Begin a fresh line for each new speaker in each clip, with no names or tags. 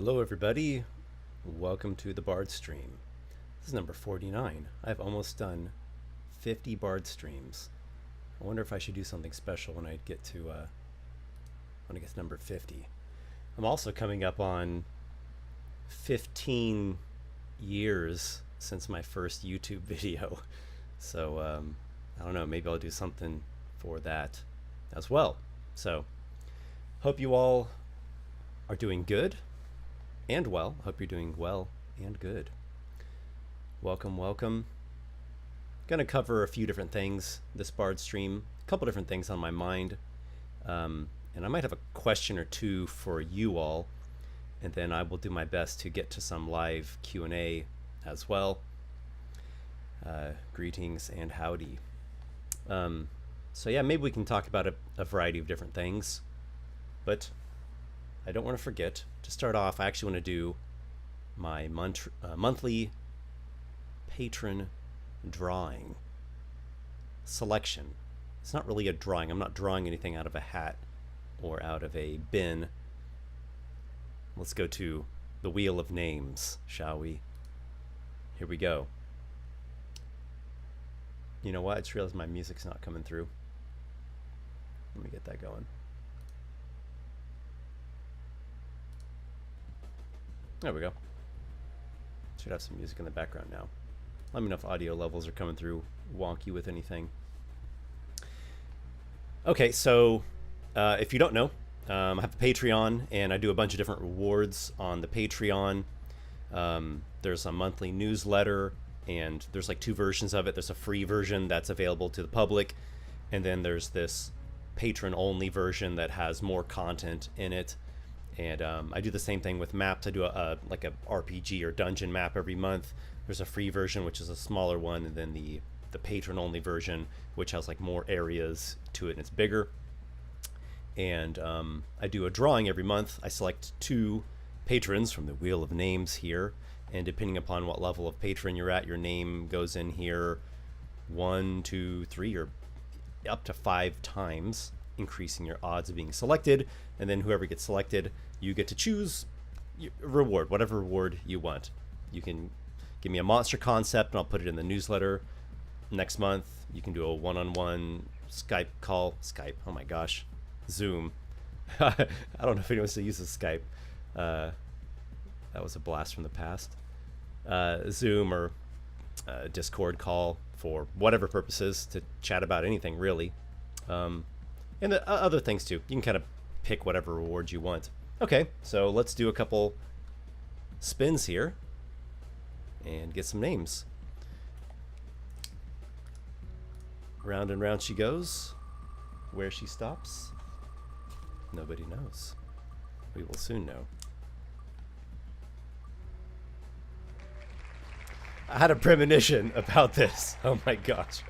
Hello everybody, welcome to the Bardstream. This is number 49. I've almost done 50 Bard streams. I wonder if I should do something special when I get to number 50. I'm also coming up on 15 years since my first YouTube video. So I don't know, maybe I'll do something for that as well. So hope you all are doing good and well. Hope you're doing well and good. Welcome, welcome. Gonna cover a few different things this Bard stream, a couple different things on my mind, and I might have a question or two for you all, and then I will do my best to get to some live Q&A as well. Greetings and howdy. So yeah, maybe we can talk about a variety of different things, but I don't want to forget, to start off, I actually want to do my monthly patron drawing selection. It's not really a drawing. I'm not drawing anything out of a hat or out of a bin. Let's go to the Wheel of Names, shall we? Here we go. You know what? I just realized my music's not coming through. Let me get that going. There we go. Should have some music in the background now. Let me know if audio levels are coming through wonky with anything. Okay, so if you don't know, I have a Patreon, and I do a bunch of different rewards on the Patreon. There's a monthly newsletter, and there's like two versions of it. There's a free version that's available to the public, and then there's this patron-only version that has more content in it. And I do the same thing with maps. I do like a RPG or dungeon map every month. There's a free version, which is a smaller one, and then the patron-only version, which has like more areas to it and it's bigger. And I do a drawing every month. I select 2 patrons from the Wheel of Names here, and depending upon what level of patron you're at, your name goes in here 1, 2, 3, or up to 5 times, increasing your odds of being selected. And then whoever gets selected, you get to choose a reward, whatever reward you want. You can give me a monster concept and I'll put it in the newsletter next month. You can do a one-on-one Skype call. Skype, oh my gosh. Zoom. I don't know if anyone still uses Skype. That was a blast from the past. Zoom or Discord call for whatever purposes, to chat about anything really. And the other things too. You can kind of pick whatever rewards you want. Okay, so let's do a couple spins here and get some names. Round and round she goes. Where she stops, nobody knows. We will soon know. I had a premonition about this. Oh my gosh.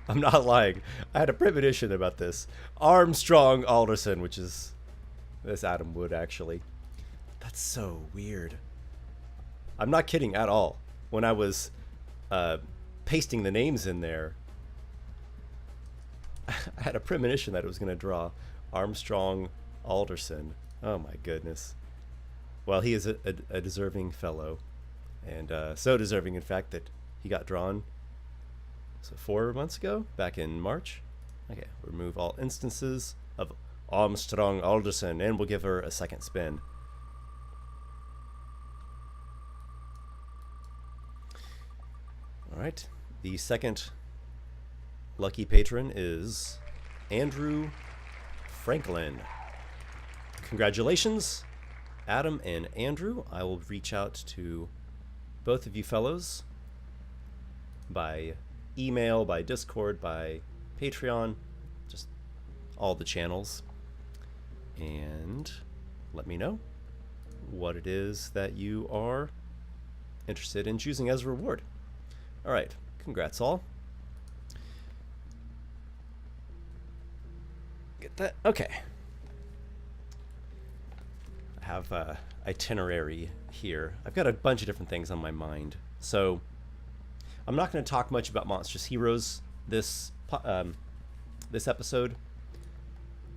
I'm not lying. I had a premonition about this. Armstrong Alderson, which is this Adam Wood, actually. That's so weird. I'm not kidding at all. When I was pasting the names in there, I had a premonition that it was going to draw Armstrong Alderson. Oh my goodness. Well, he is a deserving fellow. And so deserving, in fact, that he got drawn 4 months ago, back in March. Okay, remove all instances of Armstrong Alderson, and we'll give her a second spin. All right, the second lucky patron is Andrew Franklin. Congratulations, Adam and Andrew. I will reach out to both of you fellows by email, by Discord, by Patreon, just all the channels, and let me know what it is that you are interested in choosing as a reward. All right, congrats all. Get that? Okay. I have a itinerary here. I've got a bunch of different things on my mind. So I'm not going to talk much about Monstrous Heroes this episode,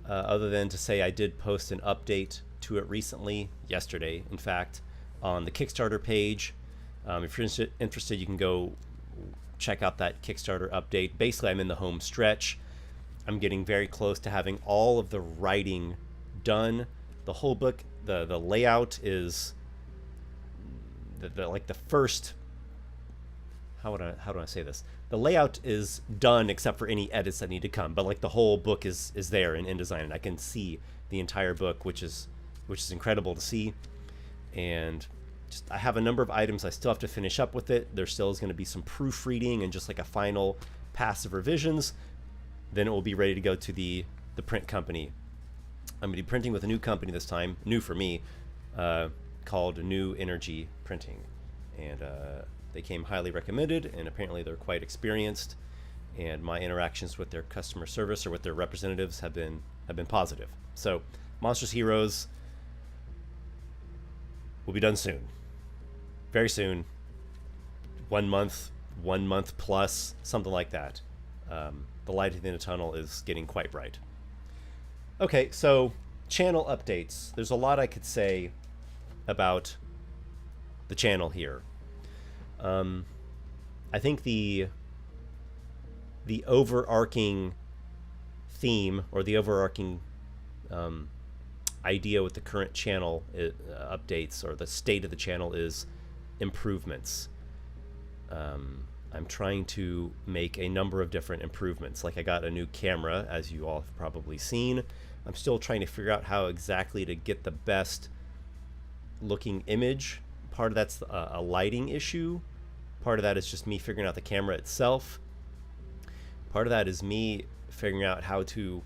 other than to say I did post an update to it recently, yesterday, in fact, on the Kickstarter page. If you're interested, you can go check out that Kickstarter update. Basically, I'm in the home stretch. I'm getting very close to having all of the writing done. The whole book, the layout is like the first. How do I say this? The layout is done except for any edits that need to come, but like the whole book is there in InDesign, and I can see the entire book, which is incredible to see. And I have a number of items I still have to finish up with it. There still is going to be some proofreading and just like a final pass of revisions. Then it will be ready to go to the print company. I'm going to be printing with a new company this time, new for me, called New Energy Printing. And they came highly recommended, and apparently they're quite experienced. And my interactions with their customer service or with their representatives have been positive. So Monstrous Heroes will be done soon. Very soon. 1 month plus, something like that. The light at the end of the tunnel is getting quite bright. Okay, so channel updates. There's a lot I could say about the channel here. I think the overarching theme or the overarching idea with the current channel updates, or the state of the channel, is improvements. I'm trying to make a number of different improvements. Like I got a new camera, as you all have probably seen. I'm still trying to figure out how exactly to get the best looking image. Part of that's a lighting issue. Part of that is just me figuring out the camera itself. Part of that is me figuring out how to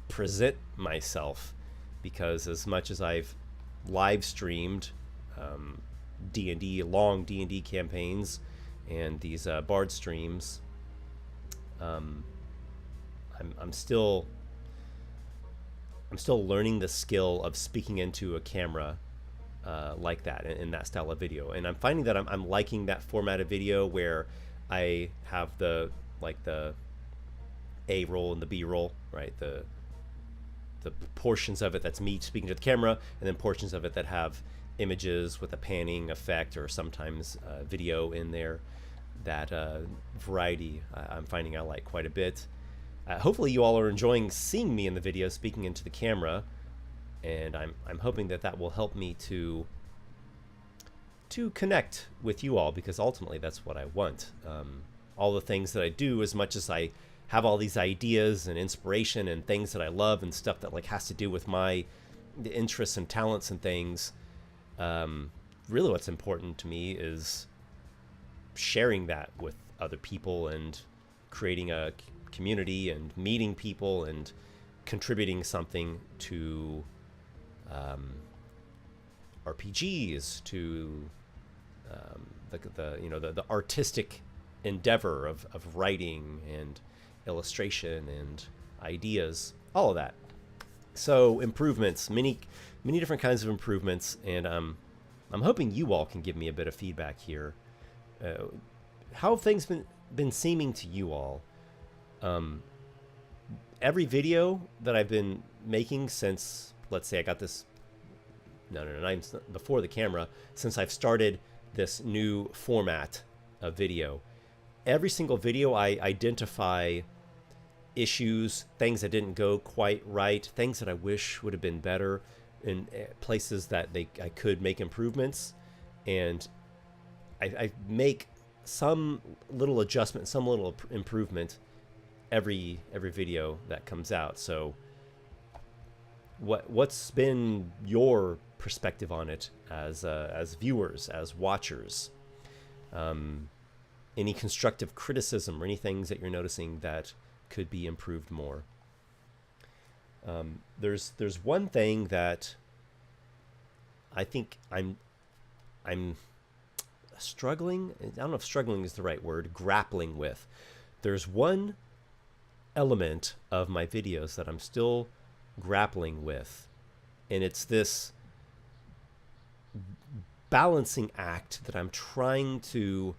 present myself, because as much as I've live streamed D&D, long D&D campaigns and these Bard streams, I'm still learning the skill of speaking into a camera like that, in that style of video. And I'm finding that I'm liking that format of video where I have the A roll and the B roll, right? The portions of it that's me speaking to the camera, and then portions of it that have images with a panning effect, or sometimes video in there. That variety I'm finding I like quite a bit. Hopefully you all are enjoying seeing me in the video speaking into the camera, and I'm hoping that will help me to connect with you all, because ultimately that's what I want. All the things that I do, as much as I have all these ideas and inspiration and things that I love and stuff that like has to do with my interests and talents and things, really what's important to me is sharing that with other people and creating a community and meeting people and contributing something to RPGs, to the artistic endeavor of writing and illustration and ideas, all of that. So improvements, many different kinds of improvements, and I'm hoping you all can give me a bit of feedback here. How have things been seeming to you all? Every video that I've been making since, let's say I got this, not even before the camera, since I've started this new format of video, every single video I identify issues, things that didn't go quite right, things that I wish would have been better, in places that I could make improvements, and I make some little adjustment, some little improvement every video that comes out. So what's been your perspective on it as viewers, as watchers? Any constructive criticism or any things that you're noticing that could be improved more? There's one thing that I think I'm struggling. I don't know if struggling is the right word. Grappling with. There's one element of my videos that I'm still grappling with, and it's this balancing act that I'm trying to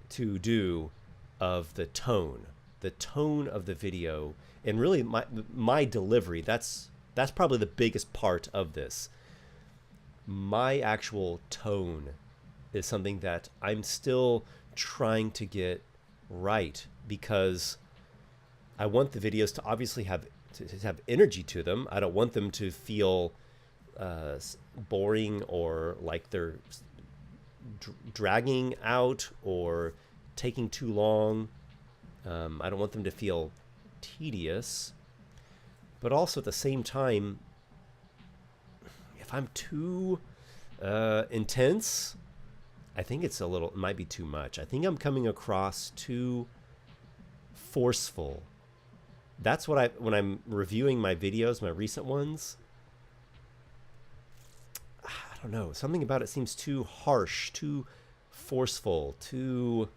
do of the tone of the video, and really my delivery. That's That's probably the biggest part of this. My actual tone is something that I'm still trying to get right, because I want the videos to obviously have energy to them. I don't want them to feel boring or like they're dragging out or taking too long. I don't want them to feel tedious, but also at the same time, if I'm too intense, I think it might be too much. I think I'm coming across too forceful. That's what when I'm reviewing my videos, my recent ones, I don't know, something about it seems too harsh, too forceful, too,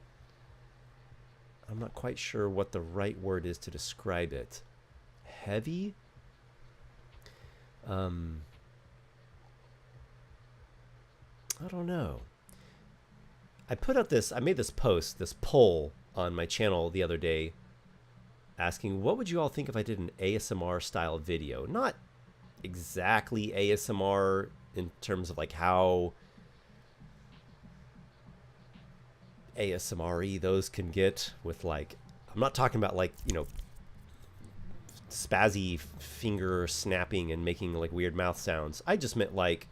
I'm not quite sure what the right word is to describe it. Heavy? I don't know. I made this poll on my channel the other day asking, what would you all think if I did an ASMR style video? Not exactly ASMR in terms of like how ASMR-y those can get with, like, I'm not talking about like, you know, spazzy finger snapping and making like weird mouth sounds. I just meant like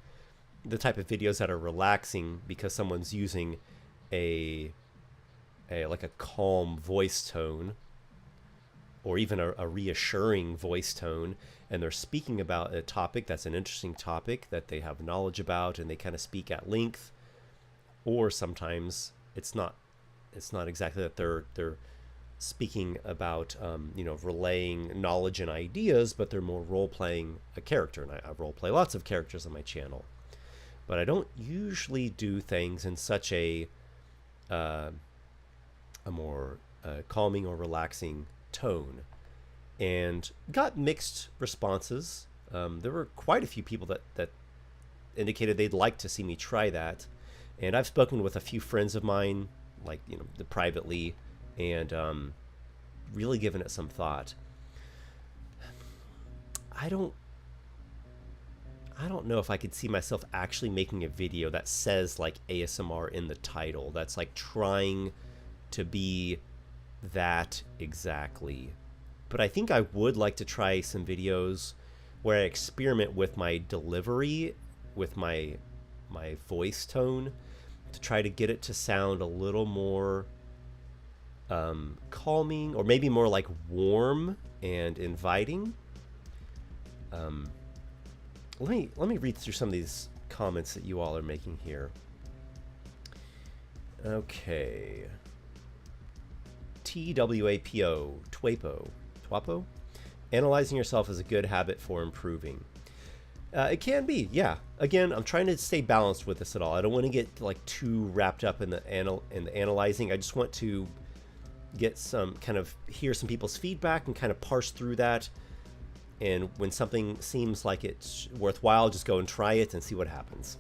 the type of videos that are relaxing because someone's using a like a calm voice tone, or even a reassuring voice tone, and they're speaking about a topic that's an interesting topic that they have knowledge about, and they kind of speak at length. Or sometimes it's not exactly that they're speaking about you know, relaying knowledge and ideas, but they're more role playing a character, and I role play lots of characters on my channel, but I don't usually do things in such a more calming or relaxing tone, and got mixed responses. There were quite a few people that indicated they'd like to see me try that, and I've spoken with a few friends of mine, like, you know, privately, and really given it some thought. I don't know if I could see myself actually making a video that says like ASMR in the title, that's like trying to be that exactly. But I think I would like to try some videos where I experiment with my delivery, with my voice tone, to try to get it to sound a little more calming, or maybe more like warm and inviting. Let me read through some of these comments that you all are making here. Okay. TWAPO. Analyzing yourself is a good habit for improving. It can be, yeah. Again, I'm trying to stay balanced with this at all. I don't want to get like too wrapped up in the analyzing. I just want to get some kind of hear some people's feedback and kind of parse through that. And when something seems like it's worthwhile, just go and try it and see what happens.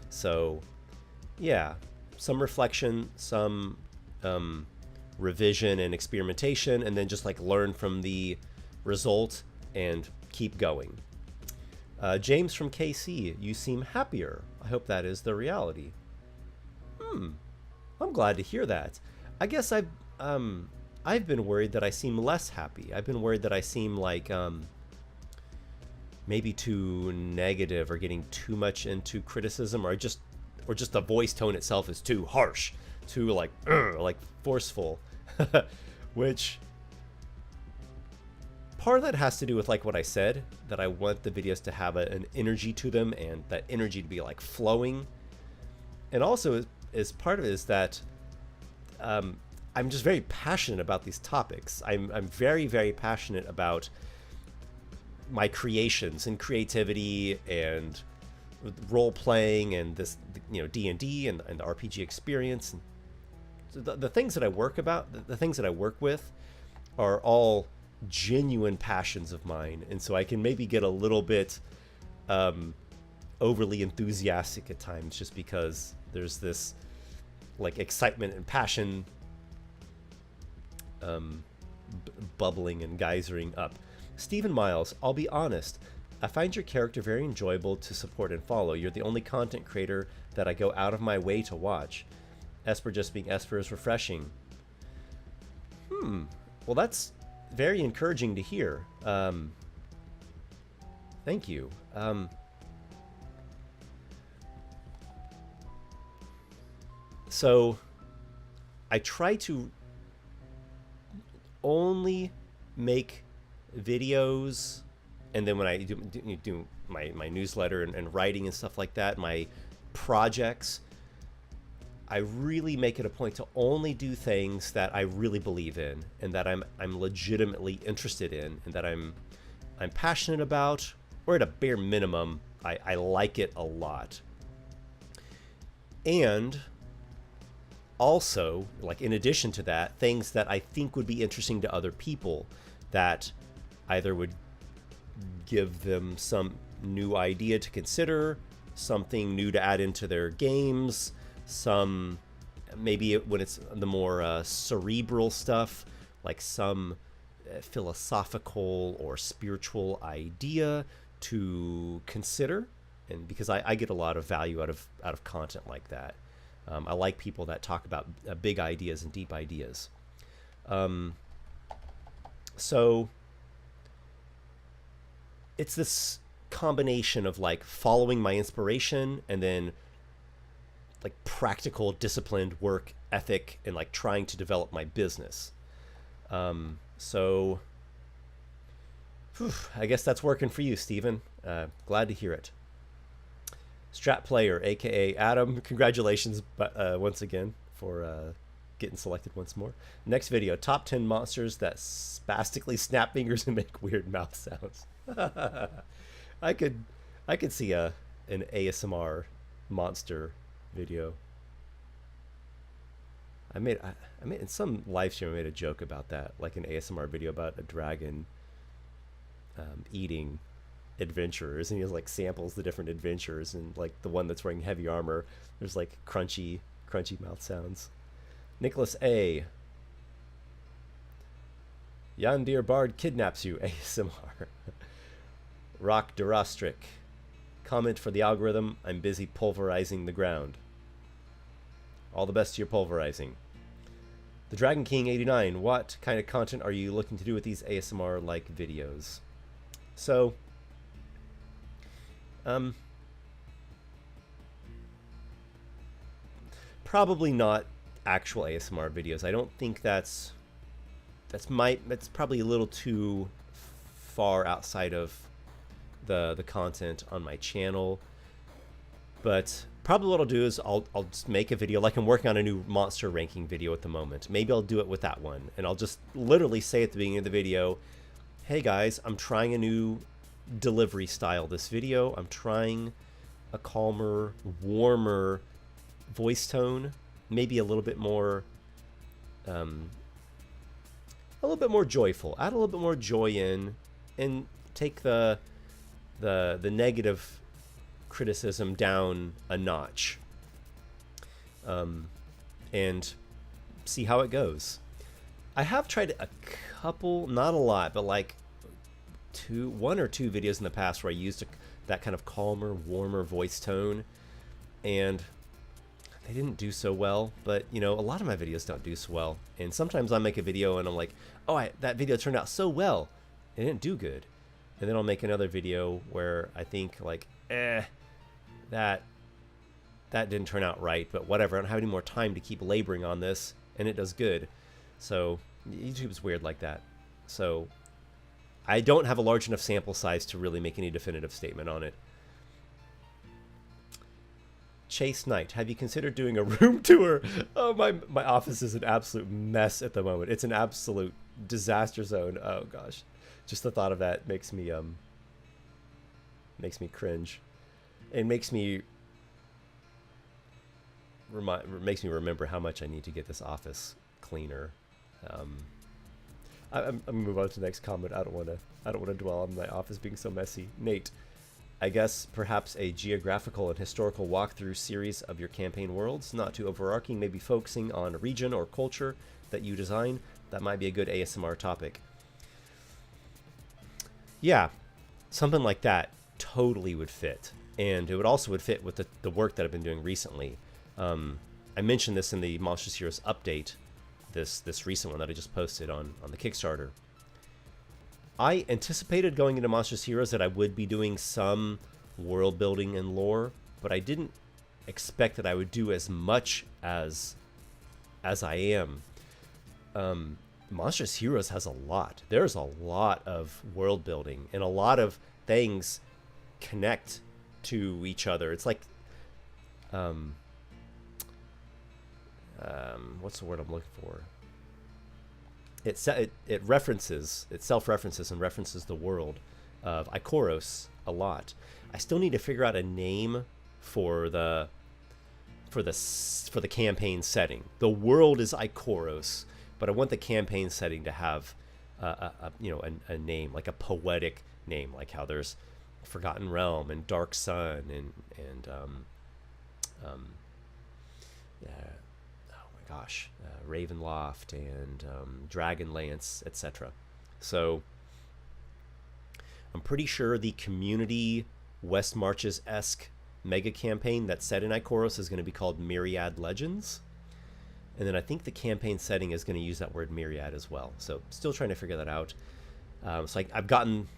So, yeah, some reflection, some revision and experimentation, and then just like learn from the result and keep going. James from KC, you seem happier. I hope that is the reality. I'm glad to hear that. I guess I've been worried that I seem less happy. I've been worried that I seem like maybe too negative, or getting too much into criticism, or just the voice tone itself is too harsh, too like forceful, which part of that has to do with like what I said, that I want the videos to have an energy to them, and that energy to be like flowing. And also is part of it is that I'm just very passionate about these topics. I'm very, very passionate about my creations and creativity and role playing and this, you know, D&D and the RPG experience. And the things that I work about, the things that I work with, are all genuine passions of mine, and so I can maybe get a little bit overly enthusiastic at times, just because there's this like excitement and passion bubbling and geysering up. Stephen Miles, I'll be honest, I find your character very enjoyable to support and follow. You're the only content creator that I go out of my way to watch. Esper just being Esper is refreshing. Well, that's very encouraging to hear. Thank you. So I try to only make videos, and then when I do my newsletter and writing and stuff like that, my projects, I really make it a point to only do things that I really believe in and that I'm legitimately interested in and that I'm passionate about, or at a bare minimum, I like it a lot. And also, like, in addition to that, things that I think would be interesting to other people, that either would give them some new idea to consider, something new to add into their games, some, maybe when it's the more cerebral stuff, like some philosophical or spiritual idea to consider. And because I get a lot of value out of content like that. I like people that talk about big ideas and deep ideas. So it's this combination of like following my inspiration and then like practical disciplined work ethic and like trying to develop my business. So I guess that's working for you, Stephen. Glad to hear it. Strat Player, aka Adam, congratulations once again for getting selected once more. Next video, top 10 monsters that spastically snap fingers and make weird mouth sounds. I could see an ASMR monster video. I made in some live stream I made a joke about that, like an ASMR video about a dragon eating adventurers, and he has like samples the different adventures, and like the one that's wearing heavy armor, there's like crunchy mouth sounds. Nicholas A. Yandir Bard kidnaps you, ASMR. Rock Durastric. Comment for the algorithm, I'm busy pulverizing the ground. All the best to your pulverizing. The Dragon King 89, what kind of content are you looking to do with these ASMR like videos? So probably not actual ASMR videos. I don't think that's probably a little too far outside of the content on my channel. But probably what I'll do is I'll just make a video, like I'm working on a new monster ranking video at the moment. Maybe I'll do it with that one, and I'll just literally say at the beginning of the video, hey guys, I'm trying a new delivery style this video. I'm trying a calmer, warmer voice tone, maybe a little bit more joyful. Add a little bit more joy in, and take the negative criticism down a notch, and see how it goes. I have tried a couple, not a lot, but like one or two videos in the past where I used that kind of calmer, warmer voice tone, and they didn't do so well. But you know, a lot of my videos don't do so well, and sometimes I make a video and I'm like, oh, that video turned out so well, it didn't do good. And then I'll make another video where I think like, that didn't turn out right, but whatever, I don't have any more time to keep laboring on this, and it does good. So YouTube's weird like that. So I don't have a large enough sample size to really make any definitive statement on it. Chase Knight, have you considered doing a room tour? Oh, my office is an absolute mess at the moment. It's an absolute disaster zone. Oh gosh, just the thought of that makes me cringe. It makes me remember how much I need to get this office cleaner. I'm gonna move on to the next comment. I don't want to dwell on my office being so messy. Nate, I guess perhaps a geographical and historical walkthrough series of your campaign worlds, not too overarching, maybe focusing on a region or culture that you design. That might be a good ASMR topic. Yeah. something like that totally would fit. And it would fit with the work that I've been doing recently. I mentioned this in the Monstrous Heroes update, this recent one that I just posted on the Kickstarter. I anticipated going into Monstrous Heroes that I would be doing some world building and lore, but I didn't expect that I would do as much as I am. Monstrous Heroes has a lot. There's a lot of world building, and a lot of things connect to each other. It's like, what's the word I'm looking for? It self-references and references the world of Ikoros a lot. I still need to figure out a name for the campaign setting. The world is Ikoros, but I want the campaign setting to have a name, like a poetic name, like how there's Forgotten Realm and Dark Sun and Ravenloft and Dragonlance, etc. So I'm pretty sure the community West Marches-esque mega campaign that's set in Ikoros is going to be called Myriad Legends. And then I think the campaign setting is going to use that word myriad as well. So still trying to figure that out. So I've gotten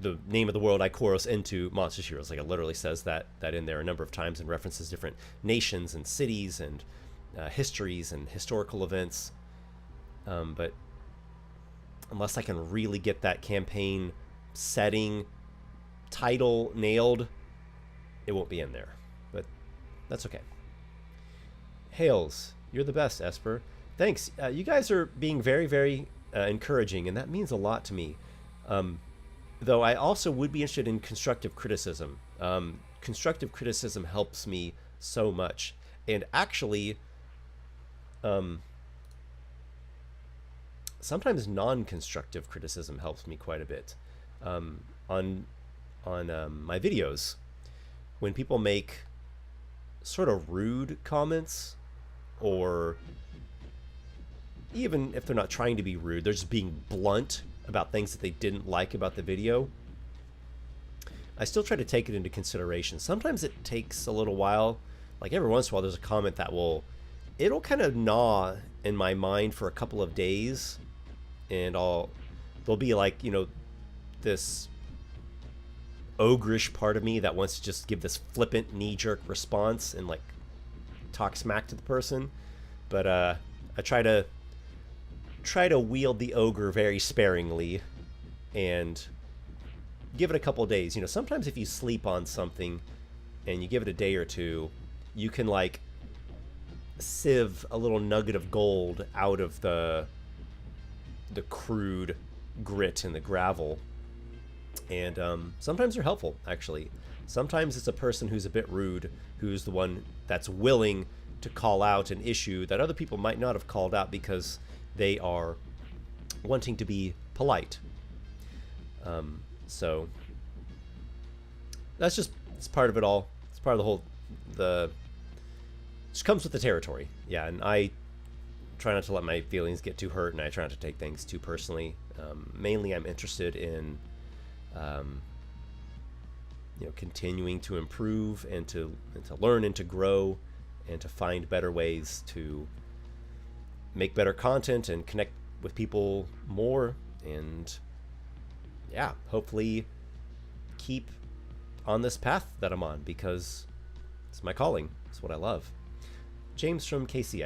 the name of the world Ikoros into Monstrous Heroes. Like, it literally says that in there a number of times and references different nations and cities and histories and historical events. But unless I can really get that campaign setting title nailed, it won't be in there. But that's okay. Hails, you're the best, Esper. Thanks. You guys are being very, very encouraging, and that means a lot to me. Though I also would be interested in constructive criticism. Constructive criticism helps me so much. And actually, sometimes non-constructive criticism helps me quite a bit. On my videos, when people make sort of rude comments, or even if they're not trying to be rude, they're just being blunt about things that they didn't like about the video, I still try to take it into consideration. Sometimes it takes a little while. Like, every once in a while there's a comment that it'll kind of gnaw in my mind for a couple of days, and there'll be like, this ogreish part of me that wants to just give this flippant knee-jerk response and like talk smack to the person. But I try to wield the ogre very sparingly and give it a couple of days. Sometimes if you sleep on something and you give it a day or two, you can like sieve a little nugget of gold out of the crude grit and the gravel. And sometimes they're helpful, actually. Sometimes it's a person who's a bit rude, who's the one that's willing to call out an issue that other people might not have called out because they are wanting to be polite. So that's it's part of it all. It's part of it just comes with the territory. Yeah, and I try not to let my feelings get too hurt, and I try not to take things too personally. Mainly I'm interested in continuing to improve and to learn and to grow and to find better ways to make better content and connect with people more, and hopefully keep on this path that I'm on, because it's my calling. It's what I love. James from KC,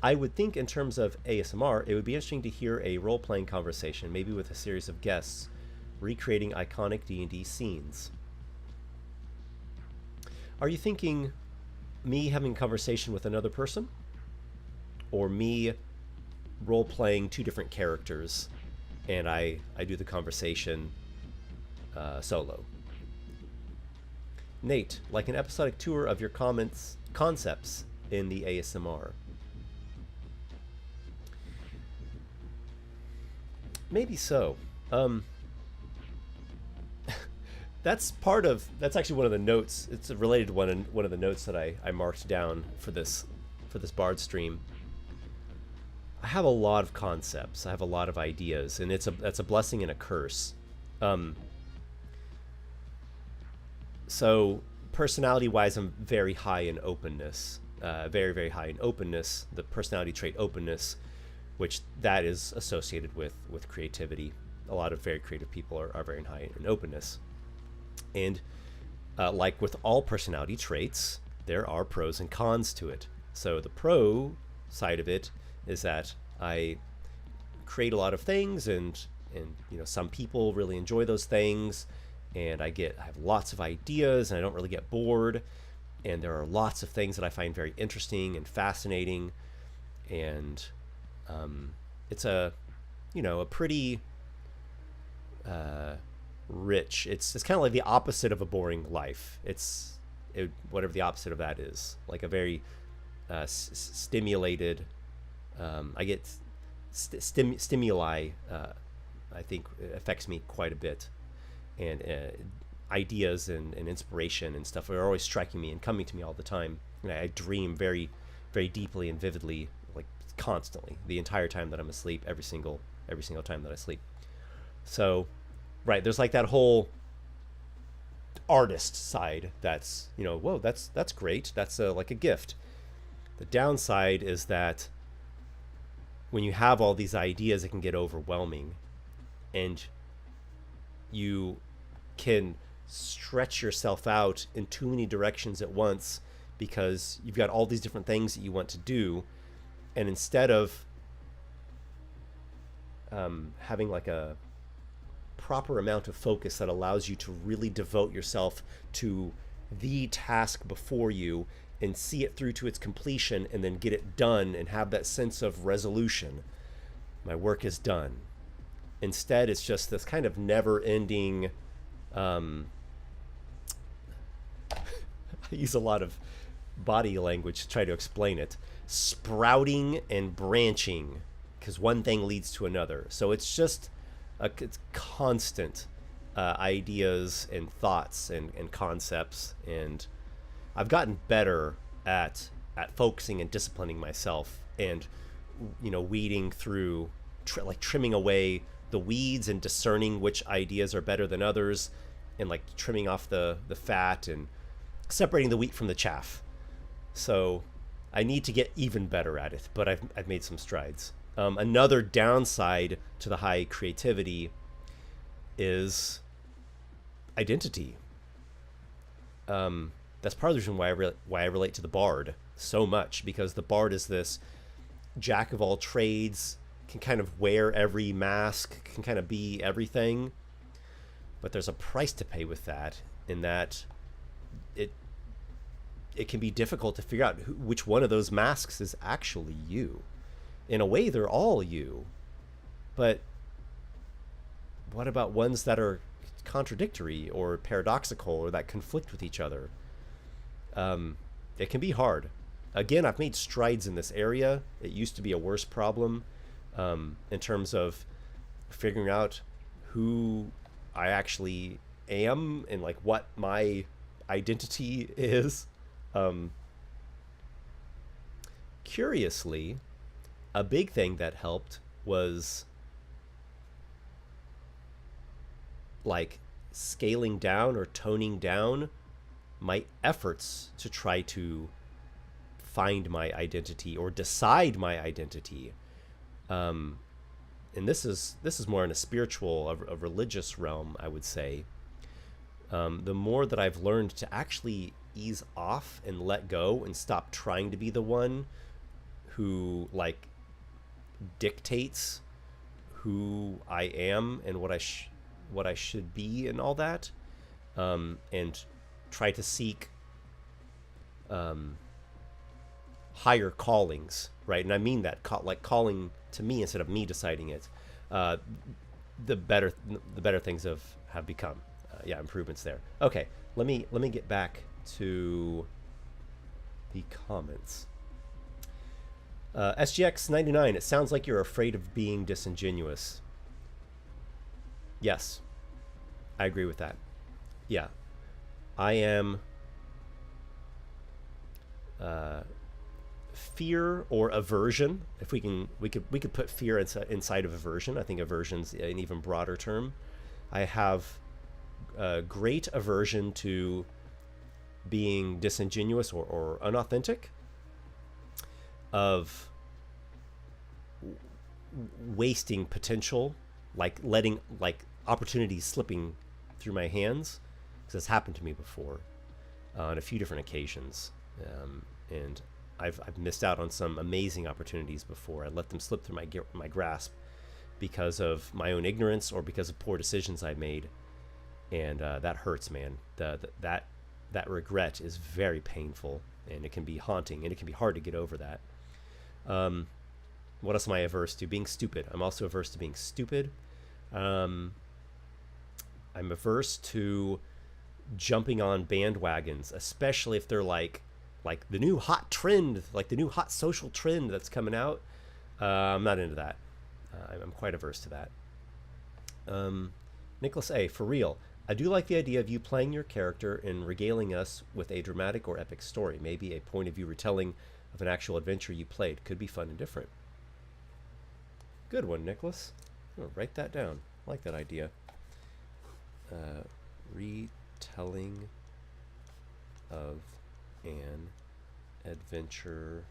I would think in terms of ASMR, it would be interesting to hear a role-playing conversation, maybe with a series of guests, recreating iconic D&D scenes. Are you thinking me having a conversation with another person, or me role-playing two different characters and I do the conversation solo? Nate, like an episodic tour of your concepts in the ASMR. Maybe so. That's actually one of the notes. It's related to one of the notes that I marked down for this Bardstream. I have a lot of concepts. I have a lot of ideas, and that's a blessing and a curse. So personality wise, I'm very high in openness, very, very high in openness, the personality trait openness, which that is associated with creativity. A lot of very creative people are very high in openness. And like with all personality traits, there are pros and cons to it. So the pro side of it is that I create a lot of things, and some people really enjoy those things, and I have lots of ideas, and I don't really get bored, and there are lots of things that I find very interesting and fascinating, and it's a pretty rich. It's kind of like the opposite of a boring life. Whatever the opposite of that is, like a very stimulated. I get stimuli. I think it affects me quite a bit, and ideas and inspiration and stuff are always striking me and coming to me all the time. And I dream very, very deeply and vividly, like constantly, the entire time that I'm asleep, every single time that I sleep. So, right, there's like that whole artist side that's, whoa, that's great. That's like a gift. The downside is that when you have all these ideas, it can get overwhelming, and you can stretch yourself out in too many directions at once because you've got all these different things that you want to do, and instead of having like a proper amount of focus that allows you to really devote yourself to the task before you and see it through to its completion and then get it done and have that sense of resolution, my work is done. Instead, it's just this kind of never-ending I use a lot of body language to try to explain it, sprouting and branching, because one thing leads to another. So it's just it's constant ideas and thoughts and concepts, and I've gotten better at focusing and disciplining myself, and weeding through, like trimming away the weeds and discerning which ideas are better than others, and like trimming off the fat and separating the wheat from the chaff. So I need to get even better at it, but I've made some strides. Another downside to the high creativity is identity. That's part of the reason why I relate to the bard so much, because the bard is this jack of all trades, can kind of wear every mask, can kind of be everything, but there's a price to pay with that, in that it can be difficult to figure out which one of those masks is actually you. In a way, they're all you, but what about ones that are contradictory or paradoxical or that conflict with each other? It can be hard. Again, I've made strides in this area. It used to be a worse problem in terms of figuring out who I actually am and like what my identity is. Curiously, a big thing that helped was like scaling down or toning down my efforts to try to find my identity or decide my identity. And this is more in a spiritual, a religious realm, I would say. The more that I've learned to actually ease off and let go and stop trying to be the one who like dictates who I am and what I should be and all that, and try to seek higher callings, right? And I mean that like calling to me instead of me deciding it. The better things have become. Improvements there. Okay, let me get back to the comments. SGX99, it sounds like you're afraid of being disingenuous. Yes, I agree with that. Yeah, I am. Fear or aversion, if we could put fear inside of aversion. I think aversion's an even broader term. I have great aversion to being disingenuous or unauthentic, of wasting potential, like letting like opportunities slipping through my hands, because it's happened to me before on a few different occasions, and I've missed out on some amazing opportunities before. I let them slip through my grasp because of my own ignorance or because of poor decisions I made, and that hurts, man. That regret is very painful, and it can be haunting, and it can be hard to get over that. What else am I averse to? Being stupid. I'm also averse to being stupid. I'm averse to jumping on bandwagons, especially if they're like the new hot trend, like the new hot social trend that's coming out. I'm not into that. I'm quite averse to that. Nicholas A., for real, I do like the idea of you playing your character and regaling us with a dramatic or epic story. Maybe a point of view retelling of an actual adventure you played. Could be fun and different. Good one, Nicholas. I'm gonna write that down. I like that idea. Retelling of an adventure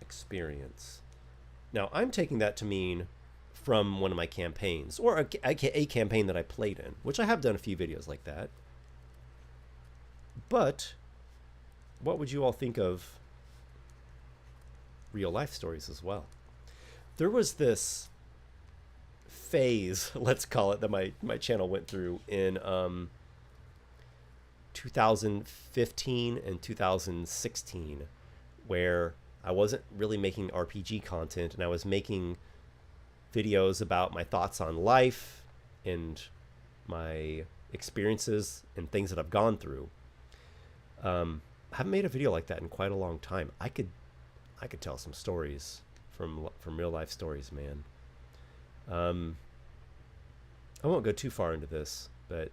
experience. Now, I'm taking that to mean from one of my campaigns, or a campaign that I played in, which I have done a few videos like that. But what would you all think of real life stories as well? There was this phase, let's call it, that my channel went through in 2015 and 2016, where I wasn't really making RPG content, and I was making videos about my thoughts on life and my experiences and things that I've gone through. I haven't made a video like that in quite a long time. I could tell some stories from real life stories, man. I won't go too far into this, but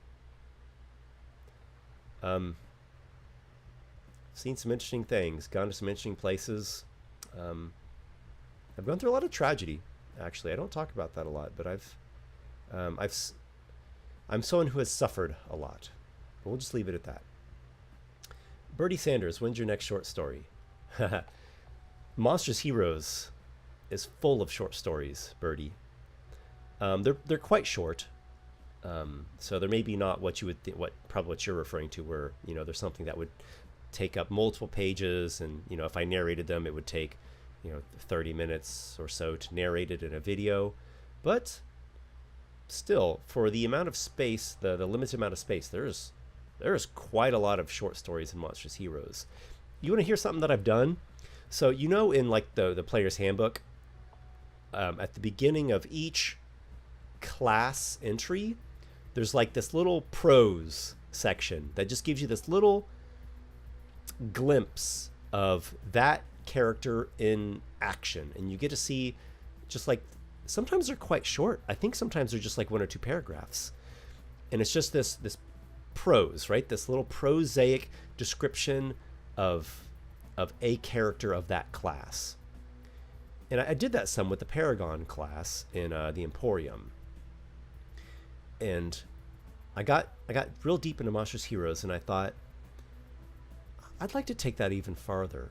seen some interesting things, gone to some interesting places. I've gone through a lot of tragedy. Actually, I don't talk about that a lot, but I'm someone who has suffered a lot. But we'll just leave it at that. Bertie Sanders, when's your next short story? Monstrous Heroes is full of short stories, Bertie. They're quite short, so they're maybe not what you would probably what you're referring to, where there's something that would take up multiple pages, and if I narrated them, it would take 30 minutes or so to narrate it in a video. But still, for the amount of space, the limited amount of space, there's quite a lot of short stories in Monstrous Heroes. You want to hear something that I've done? So in like the player's handbook, at the beginning of each class entry, there's like this little prose section that just gives you this little glimpse of that character in action, and you get to see, just like, sometimes they're quite short. I think sometimes they're just like 1 or 2 paragraphs, and it's just this prose, right? This little prosaic description of a character of that class. And I did that some with the Paragon class in the Emporium, and I got real deep into Monstrous Heroes, and I thought I'd like to take that even farther.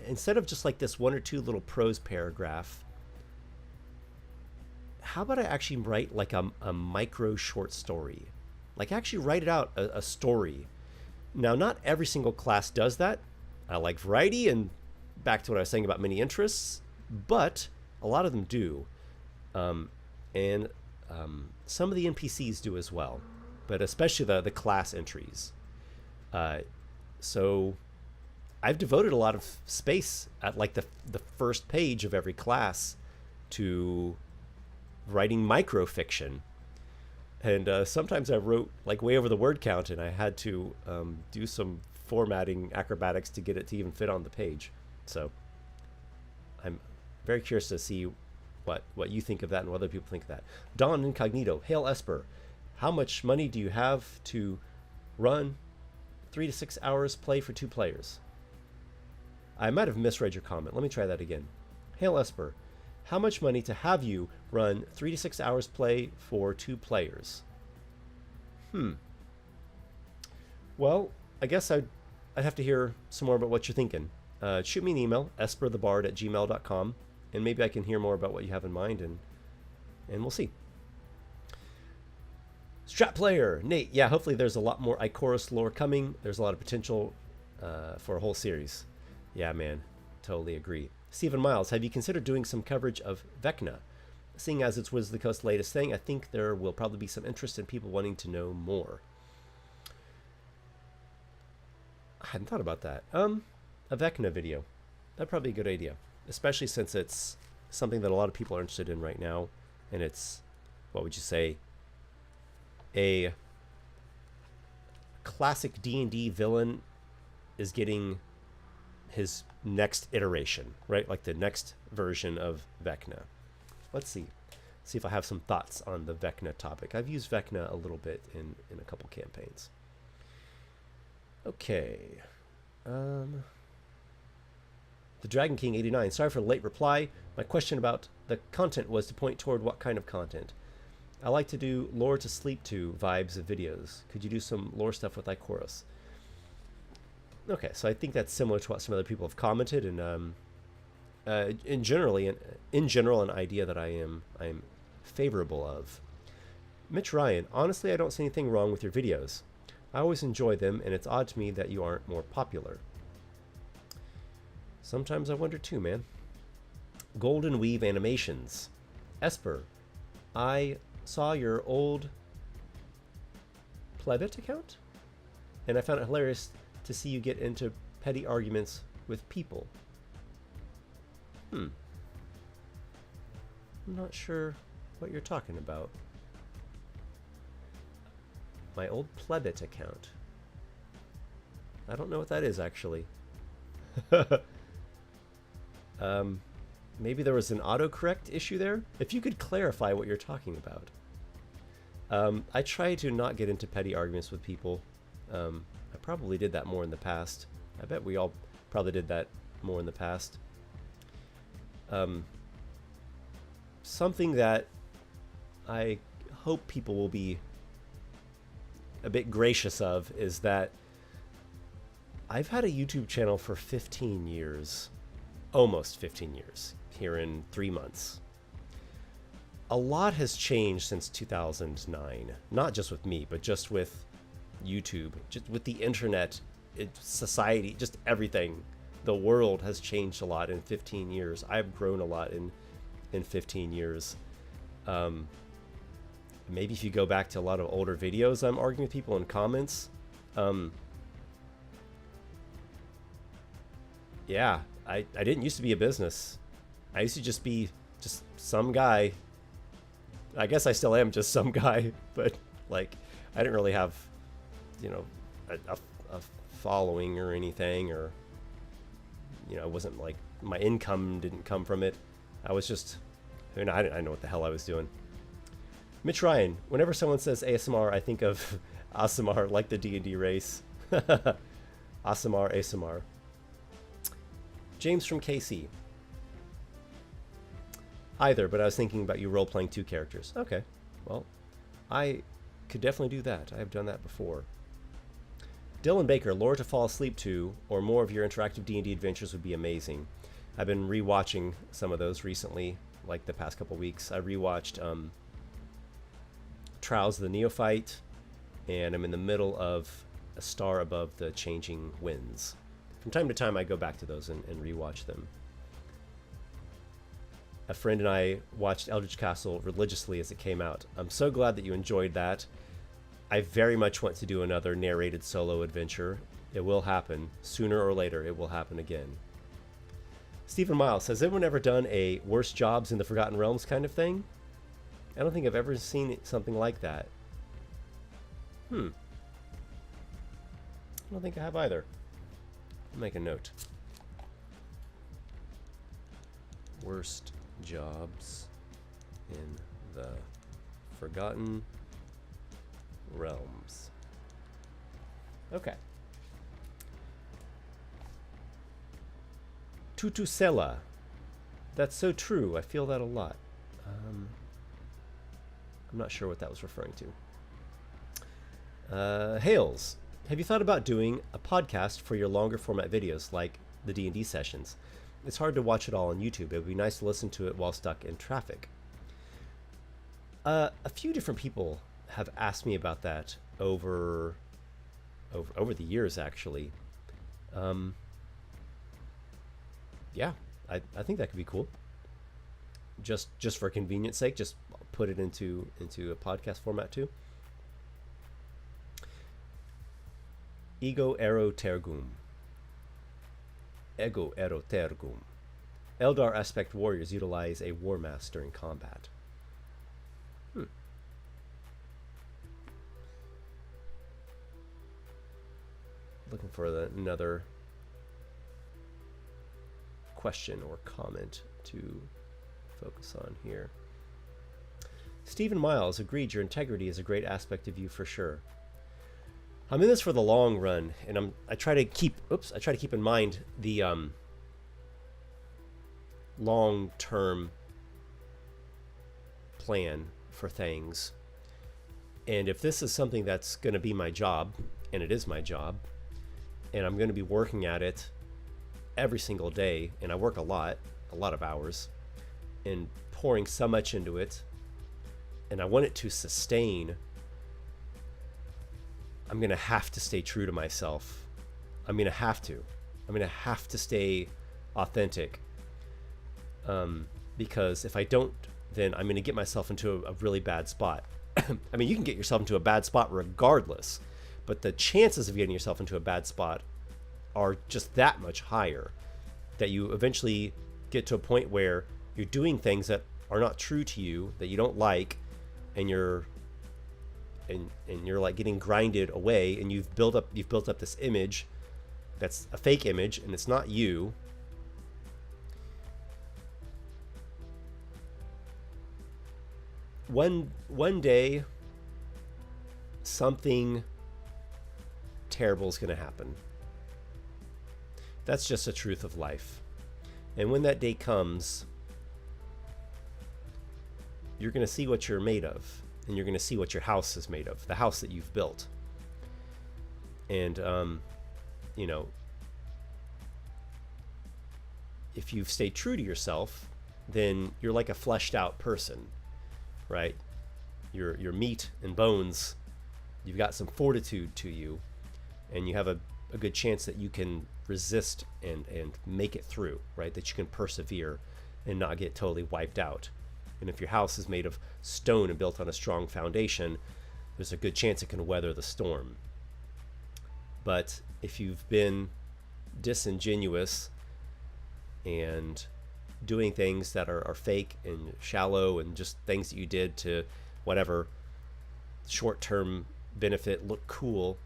Instead of just like this 1 or 2 little prose paragraph, how about I actually write like a micro short story? Like actually write it out, a story. Now, not every single class does that. I like variety, and back to what I was saying about many interests, but a lot of them do. And some of the NPCs do as well, but especially the class entries. So I've devoted a lot of space at like the first page of every class to writing microfiction. And sometimes I wrote like way over the word count, and I had to do some formatting acrobatics to get it to even fit on the page. So I'm very curious to see what you think of that and what other people think of that. Don Incognito, Hail Esper, how much money do you have to run 3 to 6 hours play for 2 players? I might have misread your comment. Let me try that again. Hail Esper, how much money to have you run 3 to 6 hours play for 2 players? Well, I guess I'd have to hear some more about what you're thinking. Shoot me an email, esperthebard@gmail.com, and maybe I can hear more about what you have in mind, and we'll see. Strat player, Nate. Yeah, hopefully there's a lot more Ichorus lore coming. There's a lot of potential for a whole series. Yeah, man, totally agree. Stephen Miles, have you considered doing some coverage of Vecna? Seeing as it's Wizards of the Coast's latest thing, I think there will probably be some interest in people wanting to know more. I hadn't thought about that. A Vecna video. That'd probably be a good idea, especially since it's something that a lot of people are interested in right now, and it's, what would you say, a classic D&D villain is getting his next iteration, right? Like the next version of Vecna. Let's see if I have some thoughts on the Vecna topic. I've used Vecna a little bit in a couple campaigns. Okay. The Dragon King 89. Sorry for the late reply. My question about the content was to point toward what kind of content. I like to do lore to sleep to vibes of videos. Could you do some lore stuff with Ichorus? Okay, so I think that's similar to what some other people have commented, and in general, an idea that I am favorable of. Mitch Ryan, honestly, I don't see anything wrong with your videos. I always enjoy them, and it's odd to me that you aren't more popular. Sometimes I wonder too, man. Golden Weave Animations. Esper, I saw your old Plebit account, and I found it hilarious to see you get into petty arguments with people. I'm not sure what you're talking about. My old Plebit account. I don't know what that is, actually. Maybe there was an autocorrect issue there? If you could clarify what you're talking about. I try to not get into petty arguments with people. I probably did that more in the past. I bet we all probably did that more in the past. Something that I hope people will be a bit gracious of is that I've had a YouTube channel for 15 years. Almost 15 years. Here in 3 months. A lot has changed since 2009. Not just with me, but just with YouTube, just with the internet, society, just everything. The world has changed a lot in 15 years. I've grown a lot in 15 years. Maybe if you go back to a lot of older videos, I'm arguing with people in comments. Yeah, I didn't used to be a business. I used to just be just some guy. I guess I still am just some guy, but like I didn't really have, you know, a following or anything, or it wasn't like my income didn't come from it. I was just, I didn't know what the hell I was doing. Mitch Ryan, whenever someone says ASMR, I think of ASMR, like the D&D race. ASMR, ASMR. James from KC. Hi there, but I was thinking about you role-playing 2 characters. Okay, well, I could definitely do that. I have done that before. Dylan Baker, lore to fall asleep to, or more of your interactive D&D adventures would be amazing. I've been rewatching some of those recently, like the past couple weeks. I rewatched Trials of the Neophyte, and I'm in the middle of A Star Above the Changing Winds. From time to time, I go back to those and rewatch them. A friend and I watched Eldritch Castle religiously as it came out. I'm so glad that you enjoyed that. I very much want to do another narrated solo adventure. It will happen. Sooner or later, it will happen again. Stephen Miles, has anyone ever done a worst jobs in the Forgotten Realms kind of thing? I don't think I've ever seen something like that. I don't think I have either. I'll make a note. Worst jobs in the Forgotten Realms. Okay. Tutusela. That's so true. I feel that a lot. I'm not sure what that was referring to. Hales. Have you thought about doing a podcast for your longer format videos like the D&D sessions? It's hard to watch it all on YouTube. It would be nice to listen to it while stuck in traffic. A few different people have asked me about that over the years, actually. Yeah, I think that could be cool. Just for convenience sake, just put it into a podcast format too. Ego ero tergum. Ego ero tergum. Eldar aspect warriors utilize a war mask during combat. Looking for another question or comment to focus on here. Stephen Miles agreed your integrity is a great aspect of you for sure. I'm in this for the long run, and I try to keep in mind the long-term plan for things. And if this is something that's going to be my job, and it is my job, and I'm going to be working at it every single day, and I work a lot of hours, and pouring so much into it, and I want it to sustain, I'm going to have to stay true to myself. I'm going to have to stay authentic. Because if I don't, then I'm going to get myself into a really bad spot. I mean, you can get yourself into a bad spot regardless, but the chances of getting yourself into a bad spot are just that much higher, that you eventually get to a point where you're doing things that are not true to you, that you don't like, and you're like getting grinded away, and you've built up this image that's a fake image, and it's not you. One day something terrible is going to happen. That's just the truth of life. And when that day comes, you're going to see what you're made of, and you're going to see what your house is made of, the house that you've built. And if you've stayed true to yourself, then you're like a fleshed out person, right? Your meat and bones, you've got some fortitude to you, and you have a good chance that you can resist and make it through, right? That you can persevere and not get totally wiped out. And if your house is made of stone and built on a strong foundation, there's a good chance it can weather the storm. But if you've been disingenuous and doing things that are fake and shallow and just things that you did to whatever short-term benefit look cool,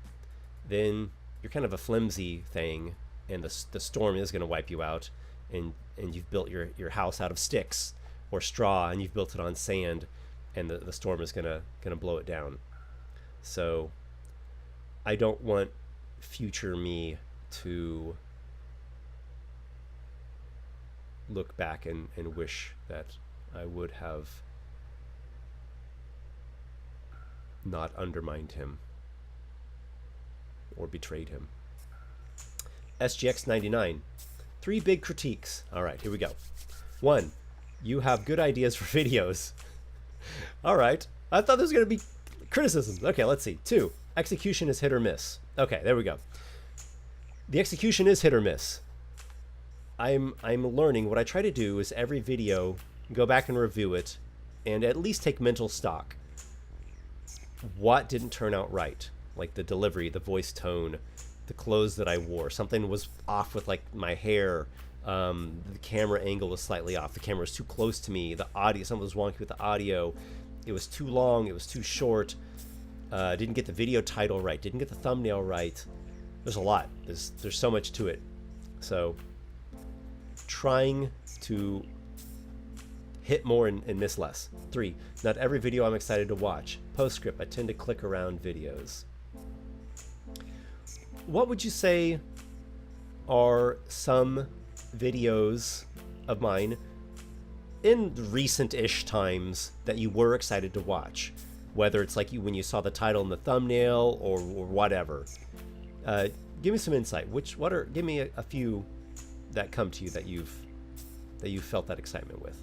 then you're kind of a flimsy thing, and the storm is going to wipe you out, and you've built your house out of sticks or straw, and you've built it on sand, and the storm is gonna blow it down. So I don't want future me to look back and wish that I would have not undermined him or betrayed him. SGX99, 3 big critiques. All right, here we go. 1, you have good ideas for videos. All right, I thought there was going to be criticisms. Okay, let's see. 2, execution is hit or miss. Okay, there we go. The execution is hit or miss. I'm learning. What I try to do is every video, go back and review it, and at least take mental stock. What didn't turn out right? Like the delivery, the voice tone, the clothes that I wore. Something was off with like my hair. The camera angle was slightly off. The camera was too close to me. The audio, something was wonky with the audio. It was too long. It was too short. Didn't get the video title right. Didn't get the thumbnail right. There's a lot. There's so much to it. So trying to hit more and miss less. 3, not every video I'm excited to watch. Postscript, I tend to click around videos. What would you say are some videos of mine in recent-ish times that you were excited to watch? Whether it's like when you saw the title and the thumbnail or whatever. Uh, give me some insight. Give me a few that come to you that you've felt that excitement with.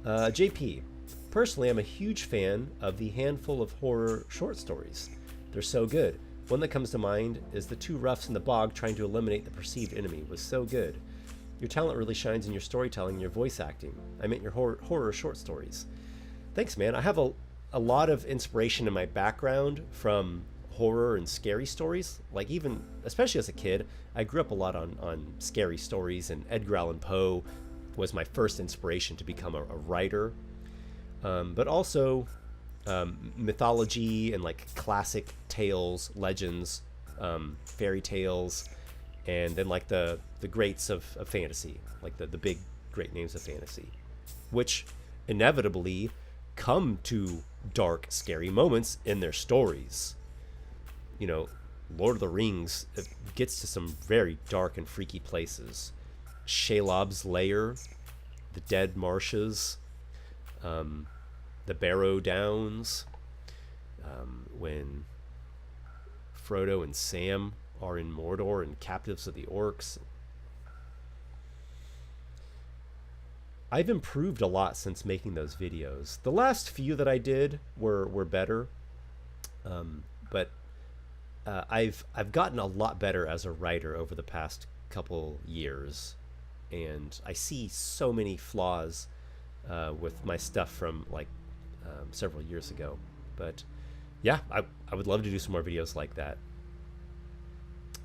JP, personally, I'm a huge fan of the handful of horror short stories. They're so good. One that comes to mind is The Two Roughs in the Bog trying to eliminate the perceived enemy was so good. Your talent really shines in your storytelling and your voice acting. I meant your horror short stories. Thanks, man. I have a lot of inspiration in my background from horror and scary stories. Like, even, especially as a kid, I grew up a lot on scary stories, and Edgar Allan Poe was my first inspiration to become a writer. But also mythology and like classic tales, legends, fairy tales, and then like the greats of fantasy, like the big great names of fantasy, which inevitably come to dark, scary moments in their stories. You know, Lord of the Rings gets to some very dark and freaky places. Shelob's Lair, the Dead Marshes, the Barrow Downs, when Frodo and Sam are in Mordor and captives of the orcs. I've improved a lot since making those videos. The last few that I did were better, but I've gotten a lot better as a writer over the past couple years, and I see so many flaws with my stuff from like several years ago. But yeah, I would love to do some more videos like that.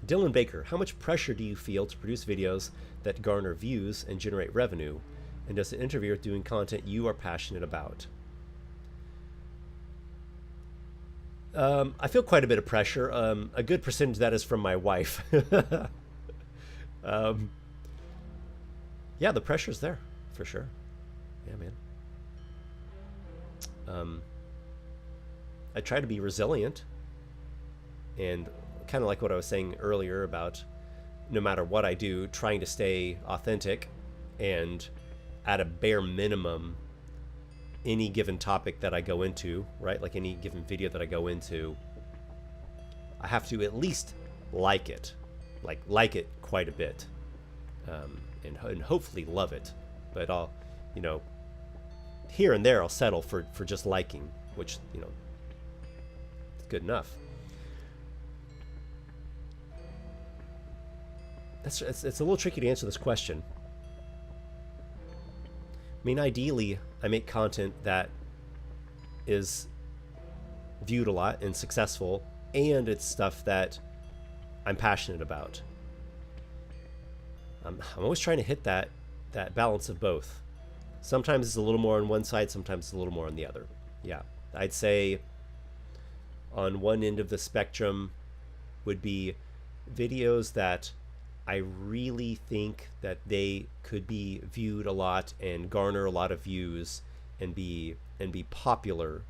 Dylan Baker, how much pressure do you feel to produce videos that garner views and generate revenue? And does it interfere with doing content you are passionate about? I feel quite a bit of pressure. A good percentage of that is from my wife. Yeah, the pressure's there for sure. Yeah, man. I try to be resilient, and kind of like what I was saying earlier about no matter what I do, trying to stay authentic, and at a bare minimum, any given topic that I go into, right? Like any given video that I go into, I have to at least like it quite a bit, and hopefully love it. But I'll, here and there I'll settle for just liking, which, it's good enough. It's a little tricky to answer this question. I mean, ideally, I make content that is viewed a lot and successful, and it's stuff that I'm passionate about. I'm always trying to hit that balance of both. Sometimes it's a little more on one side, sometimes it's a little more on the other. Yeah, I'd say on one end of the spectrum would be videos that I really think that they could be viewed a lot and garner a lot of views and be popular.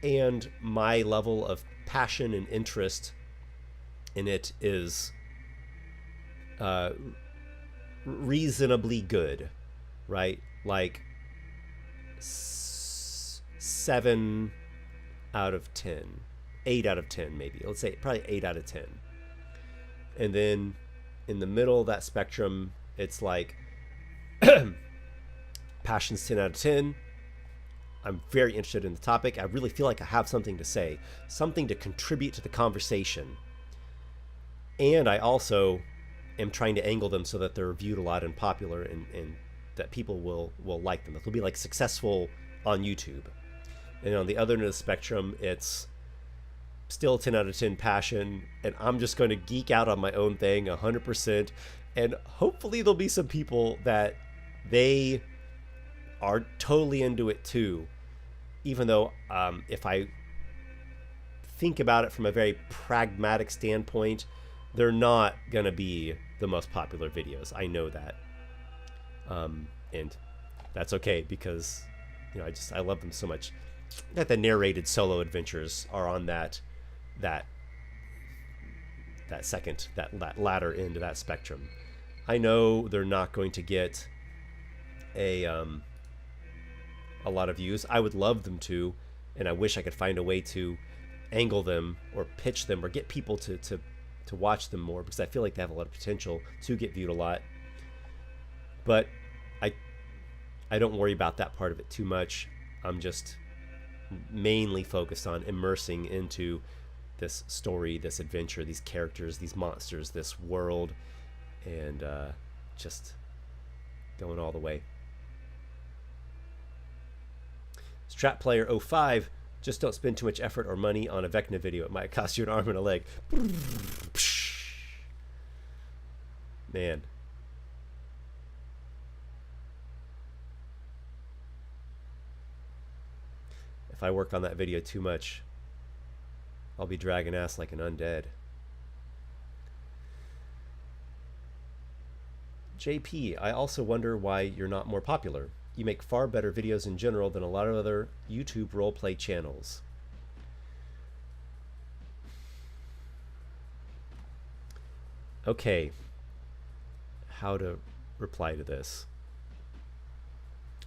And my level of passion and interest in it is reasonably good, right? Like 7 out of 10, 8 out of 10 maybe. Let's say probably 8 out of 10. And then in the middle of that spectrum, it's like passion's 10 out of 10. I'm very interested in the topic. I really feel like I have something to say, something to contribute to the conversation. And I also am trying to angle them so that they're viewed a lot and popular, and that people will like them. They'll be like successful on YouTube. And on the other end of the spectrum, it's still 10 out of 10 passion, and I'm just going to geek out on my own thing 100%. And hopefully there'll be some people that they are totally into it too, even though if I think about it from a very pragmatic standpoint, they're not going to be the most popular videos. I know that. And that's okay, because I love them so much that the narrated solo adventures are on that latter end of that spectrum. I know they're not going to get a lot of views. I would love them to, and I wish I could find a way to. angle them or pitch them or get people to watch them more, because I feel like they have a lot of potential to get viewed a lot. But I don't worry about that part of it too much. I'm just mainly focused on immersing into this story, this adventure, these characters, these monsters, this world, and just going all the way. Strat Player 05, just don't spend too much effort or money on a Vecna video. It might cost you an arm and a leg. Man. If I work on that video too much, I'll be dragging ass like an undead. JP, I also wonder why you're not more popular. You make far better videos in general than a lot of other YouTube roleplay channels. Okay. How to reply to this?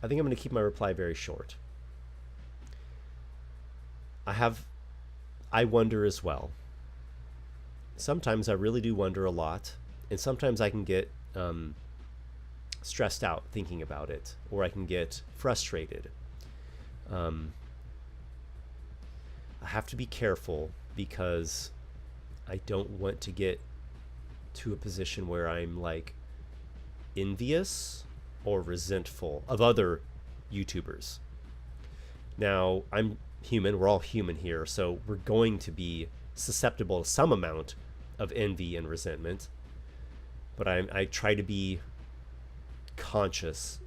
I think I'm going to keep my reply very short. I wonder as well. Sometimes I really do wonder a lot, and sometimes I can get stressed out thinking about it, or I can get frustrated. I have to be careful because I don't want to get to a position where I'm like envious or resentful of other YouTubers. Now, I'm human, we're all human here, so we're going to be susceptible to some amount of envy and resentment, but I try to be conscious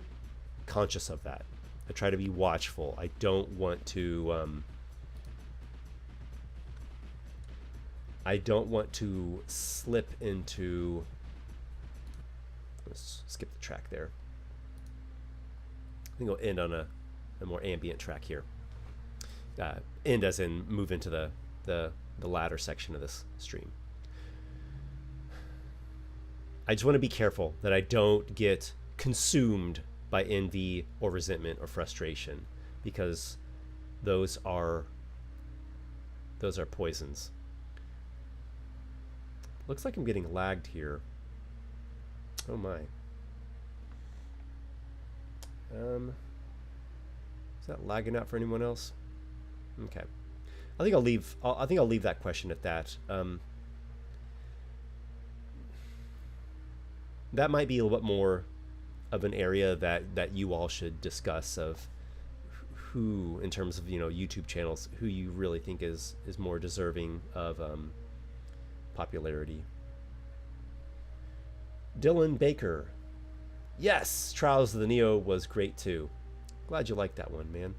of that. I try to be watchful. I don't want to slip into, let's skip the track there. I think I'll end on a more ambient track here. End as in move into the latter section of this stream. I just want to be careful that I don't get consumed by envy or resentment or frustration, because those are poisons. Looks like I'm getting lagged here. Oh my. Is that lagging out for anyone else? Okay. I think I'll leave that question at that. That might be a little bit more of an area that you all should discuss, of who, in terms of, YouTube channels, who you really think is more deserving of popularity. Dylan Baker. Yes, Trials of the Neo was great too. Glad you liked that one, man.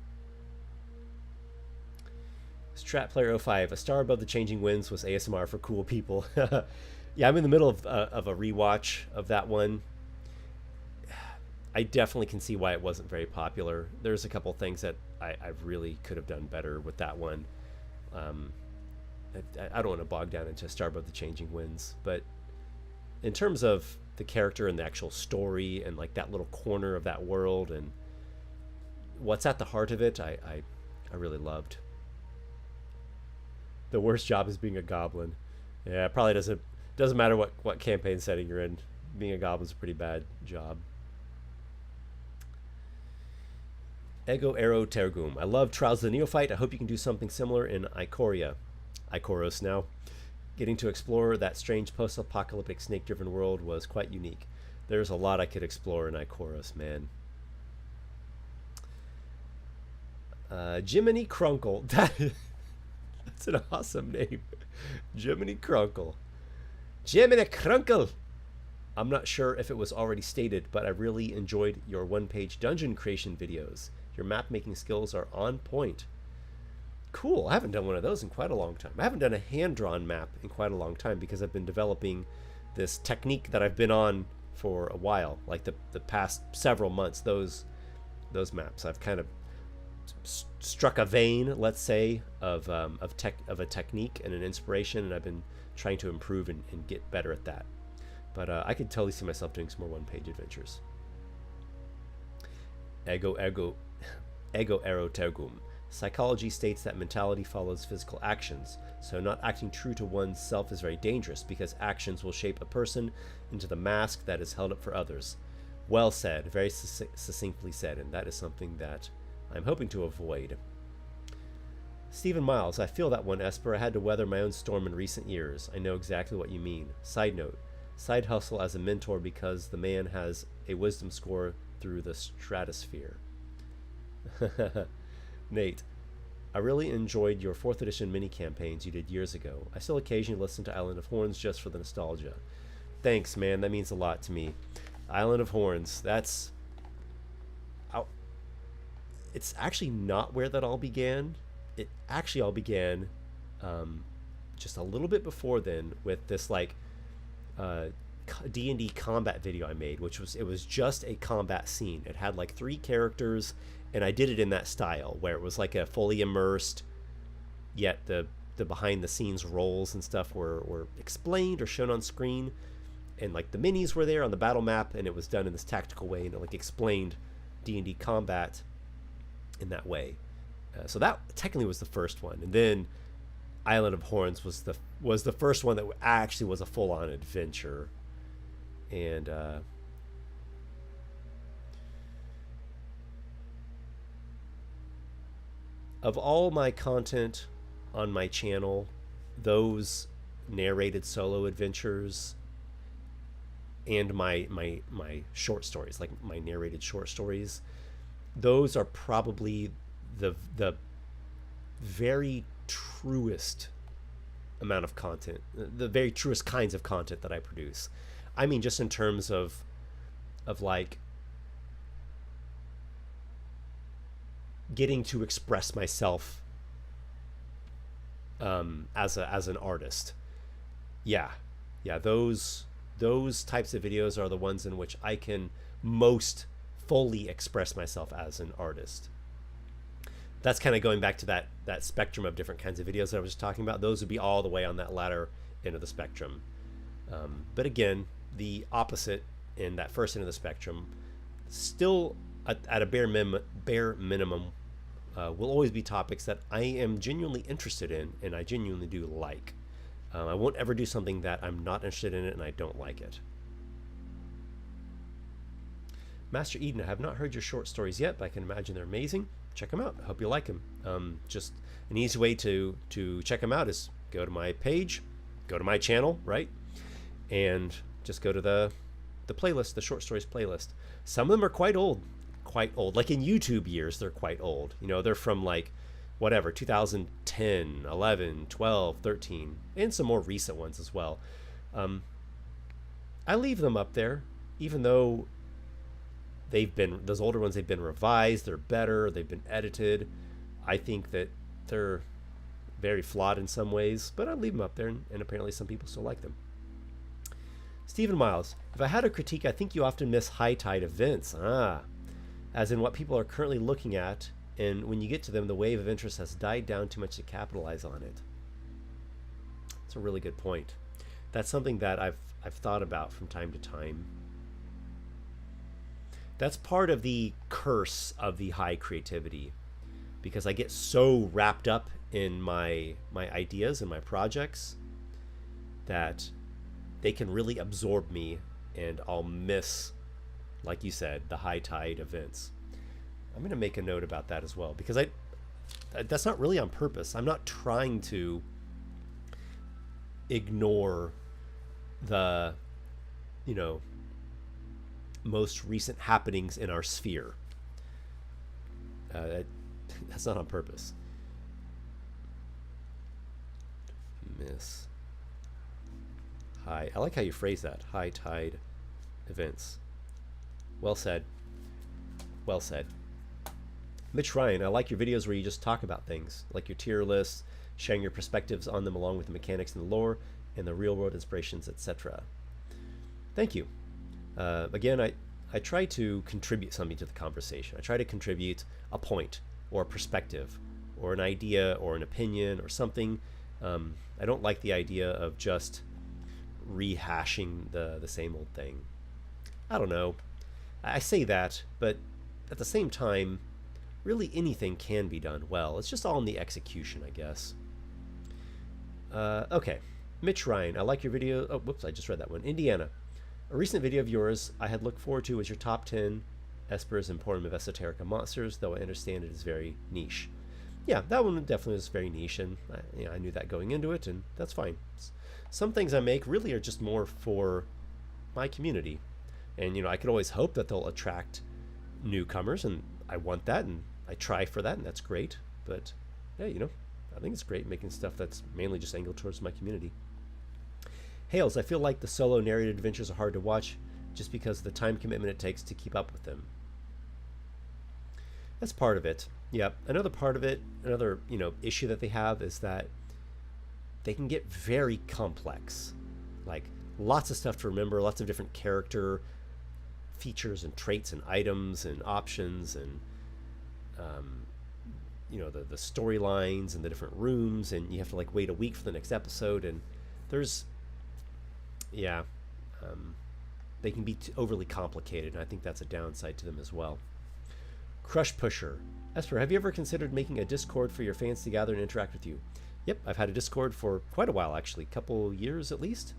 Strat Player 05, a star above the changing winds was ASMR for cool people. Yeah, I'm in the middle of a rewatch of that one. I definitely can see why it wasn't very popular. There's a couple things that I really could have done better with that one. I don't want to bog down into Star Above the Changing Winds, but in terms of the character and the actual story and like that little corner of that world and what's at the heart of it, I really loved. The worst job is being a goblin. Yeah, it probably doesn't matter what campaign setting you're in. Being a goblin's a pretty bad job. Ego Aero Tergum. I love Trials of the Neophyte. I hope you can do something similar in Ikoros now. Getting to explore that strange post-apocalyptic snake-driven world was quite unique. There's a lot I could explore in Ikoros, man. Jiminy Crunkle. That's an awesome name. Jiminy Crunkle. Jiminy Crunkle! I'm not sure if it was already stated, but I really enjoyed your one-page dungeon creation videos. Your map-making skills are on point. Cool. I haven't done one of those in quite a long time. I haven't done a hand-drawn map in quite a long time because I've been developing this technique that I've been on for a while, like the past several months. Those maps, I've kind of struck a vein, let's say, of a technique and an inspiration, and I've been trying to improve and get better at that. But I could totally see myself doing some more one-page adventures. Ego Aero Tergum. Psychology states that mentality follows physical actions, so not acting true to one's self is very dangerous because actions will shape a person into the mask that is held up for others. Well said, very succinctly said, and that is something that I'm hoping to avoid. Stephen Miles, I feel that one, Esper. I had to weather my own storm in recent years. I know exactly what you mean. Side note, side hustle as a mentor because the man has a wisdom score through the stratosphere. Nate, I really enjoyed your 4th edition mini campaigns you did years ago. I still occasionally listen to Island of Horns just for the nostalgia. Thanks, man. That means a lot to me. Island of Horns, that's... It's actually not where that all began. It actually all began just a little bit before then with this like D&D combat video I made, which was just a combat scene. It had like 3 characters, and I did it in that style where it was like a fully immersed, yet the behind the scenes roles and stuff were explained or shown on screen, and like the minis were there on the battle map, and it was done in this tactical way, and it like explained D&D combat in that way. So that technically was the first one, and then Island of Horns was the first one that actually was a full-on adventure. And of all my content on my channel, those narrated solo adventures and my short stories, like my narrated short stories, those are probably the very truest amount of content, the very truest kinds of content that I produce. I mean, just in terms of like getting to express myself as an artist. Yeah, those types of videos are the ones in which I can most fully express myself as an artist. That's kind of going back to that spectrum of different kinds of videos that I was just talking about. Those would be all the way on that latter end of the spectrum. But again, the opposite in that first end of the spectrum, still at a bare minimum, will always be topics that I am genuinely interested in and I genuinely do like. I won't ever do something that I'm not interested in it and I don't like it. Master Eden, I have not heard your short stories yet, but I can imagine they're amazing. Check them out. I hope you like them. Just an easy way to check them out is go to my page, go to my channel, right? And just go to the playlist, the short stories playlist. Some of them are quite old. Like in YouTube years, they're quite old. You know, they're from like, whatever, 2010, 11, 12, 13, and some more recent ones as well. I leave them up there, even though those older ones, they've been revised, they're better, they've been edited. I think that they're very flawed in some ways, but I leave them up there, and apparently some people still like them. Stephen Miles, if I had a critique, I think you often miss high tide events. As in what people are currently looking at, and when you get to them, the wave of interest has died down too much to capitalize on it. That's a really good point. That's something that I've thought about from time to time. That's part of the curse of the high creativity, because I get so wrapped up in my ideas and my projects that they can really absorb me, and I'll miss, like you said, the high tide events. I'm going to make a note about that as well, because that's not really on purpose. I'm not trying to ignore the, most recent happenings in our sphere. That's not on purpose. Miss high. I like how you phrase that. High tide events. Well said. Well said. Mitch Ryan, I like your videos where you just talk about things, like your tier lists, sharing your perspectives on them along with the mechanics and the lore, and the real world inspirations, etc. Thank you. Again, I try to contribute something to the conversation. I try to contribute a point or a perspective or an idea or an opinion or something. I don't like the idea of just rehashing the same old thing. I don't know. I say that, but at the same time, really anything can be done well. It's just all in the execution, I guess. Okay. Mitch Ryan, I like your video. Oh, whoops, I just read that one. Indiana. A recent video of yours I had looked forward to was your top 10 Espers and Portum of Esoterica monsters, though I understand it is very niche. Yeah, that one definitely was very niche, and I knew that going into it, and that's fine. Some things I make really are just more for my community. And, I could always hope that they'll attract newcomers, and I want that, and I try for that, and that's great. But, yeah, I think it's great making stuff that's mainly just angled towards my community. Hales, I feel like the solo narrated adventures are hard to watch just because of the time commitment it takes to keep up with them. That's part of it. Yeah, another part of it, another, issue that they have is that they can get very complex. Like, lots of stuff to remember, lots of different character features and traits and items and options and, the storylines and the different rooms, and you have to, wait a week for the next episode, and there's, they can be overly complicated, and I think that's a downside to them as well. Crush Pusher. Esper, have you ever considered making a Discord for your fans to gather and interact with you? Yep, I've had a Discord for quite a while, actually. Couple years at least.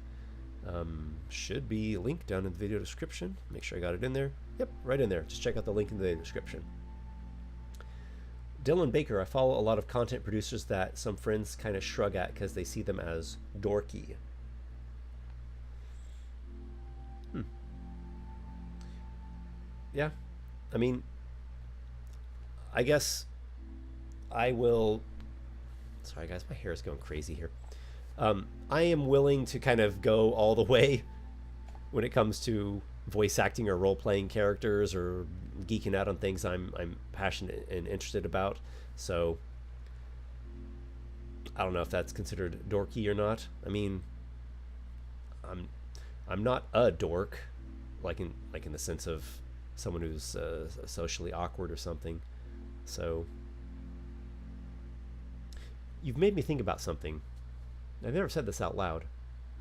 Should be linked down in the video description. Make sure I got it in there. Yep, right in there. Just check out the link in the video description. Dylan Baker, I follow a lot of content producers that some friends kind of shrug at because they see them as dorky. Yeah, I mean, I guess I will. Sorry, guys, my hair is going crazy here. I am willing to kind of go all the way when it comes to voice acting or role-playing characters or geeking out on things I'm passionate and interested about. So I don't know if that's considered dorky or not. I mean, I'm not a dork, like in the sense of someone who's socially awkward or something. So you've made me think about something. I've never said this out loud,